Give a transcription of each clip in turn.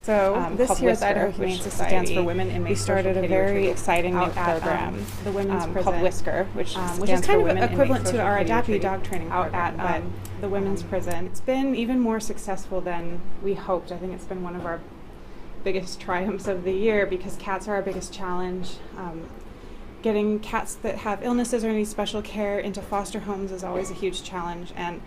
So this year's Whisker, Idaho Humane which Society stands for Women Inmate we started a very exciting new program, the women's prison, called Whisker, which is stands kind for of Women equivalent Inmate to our Social adoptee Pediatry dog training out program, at the women's prison. It's been even more successful than we hoped. I think it's been one of our biggest triumphs of the year because cats are our biggest challenge. Getting cats that have illnesses or need special care into foster homes is always a huge challenge, and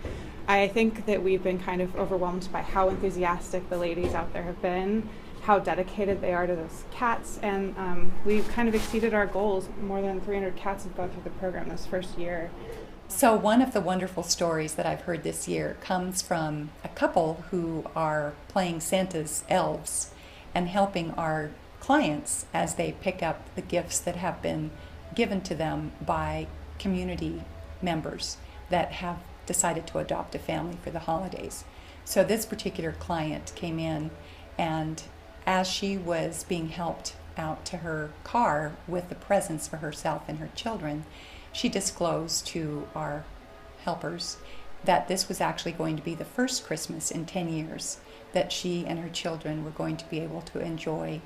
I think that we've been kind of overwhelmed by how enthusiastic the ladies out there have been, how dedicated they are to those cats, and we've kind of exceeded our goals. More than 300 cats have gone through the program this first year. So one of the wonderful stories that I've heard this year comes from a couple who are playing Santa's elves and helping our clients as they pick up the gifts that have been given to them by community members that have decided to adopt a family for the holidays. So this particular client came in, and as she was being helped out to her car with the presents for herself and her children, she disclosed to our helpers that this was actually going to be the first Christmas in 10 years that she and her children were going to be able to enjoy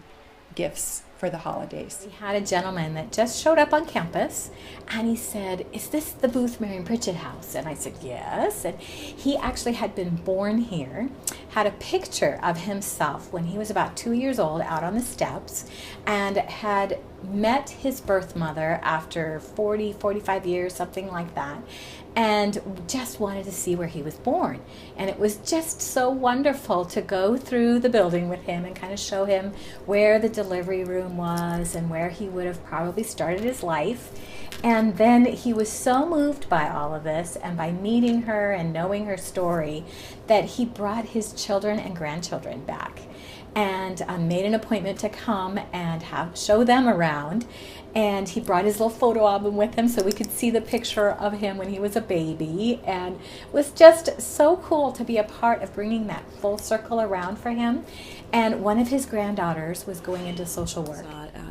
gifts for the holidays. We had a gentleman that just showed up on campus, and he said, "Is this the Booth, Marion Pritchett House?" And I said, "Yes." And he actually had been born here, had a picture of himself when he was about 2 years old out on the steps, and had met his birth mother after 45 years, something like that, and just wanted to see where he was born. And it was just so wonderful to go through the building with him and kind of show him where the delivery room was and where he would have probably started his life. And then he was so moved by all of this and by meeting her and knowing her story that he brought his children and grandchildren back and made an appointment to come and show them around. And he brought his little photo album with him so we could see the picture of him when he was a baby, and it was just so cool to be a part of bringing that full circle around for him. And one of his granddaughters was going into social work.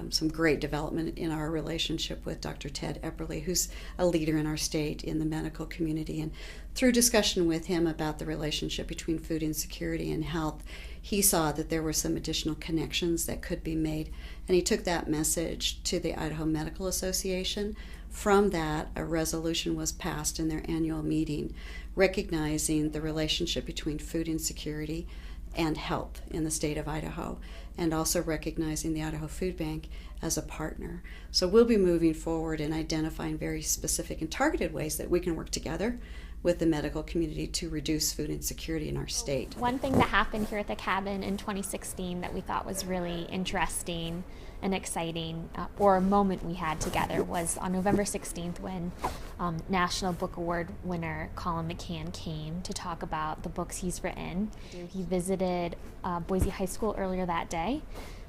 Some great development in our relationship with Dr. Ted Epperly, who's a leader in our state in the medical community. And through discussion with him about the relationship between food insecurity and health, he saw that there were some additional connections that could be made, and he took that message to the Idaho Medical Association. From that, a resolution was passed in their annual meeting recognizing the relationship between food insecurity and health in the state of Idaho, and also recognizing the Idaho Food Bank as a partner. So we'll be moving forward and identifying very specific and targeted ways that we can work together with the medical community to reduce food insecurity in our state. One thing that happened here at the cabin in 2016 that we thought was really interesting and exciting, or a moment we had together, was on November 16th when National Book Award winner Colin McCann came to talk about the books he's written. He visited Boise High School earlier that day,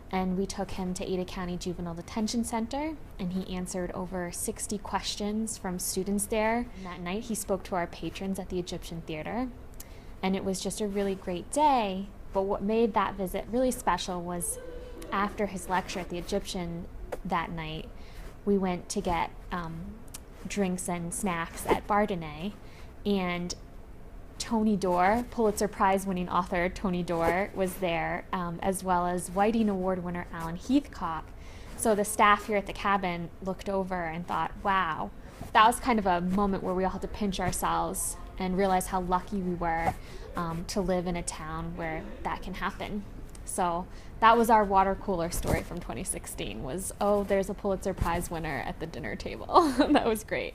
and we took him to Ada County Juvenile Detention Center, and he answered over 60 questions from students there. And that night he spoke to our patrons at the Egyptian Theater, and it was just a really great day. But what made that visit really special was after his lecture at the Egyptian that night, we went to get drinks and snacks at Bardenay, and Tony Doerr, Pulitzer Prize-winning author Tony Doerr, was there, as well as Whiting Award winner Alan Heathcock. So the staff here at the cabin looked over and thought, wow, that was kind of a moment where we all had to pinch ourselves and realize how lucky we were to live in a town where that can happen. So that was our water cooler story from 2016 was, oh, there's a Pulitzer Prize winner at the dinner table. That was great.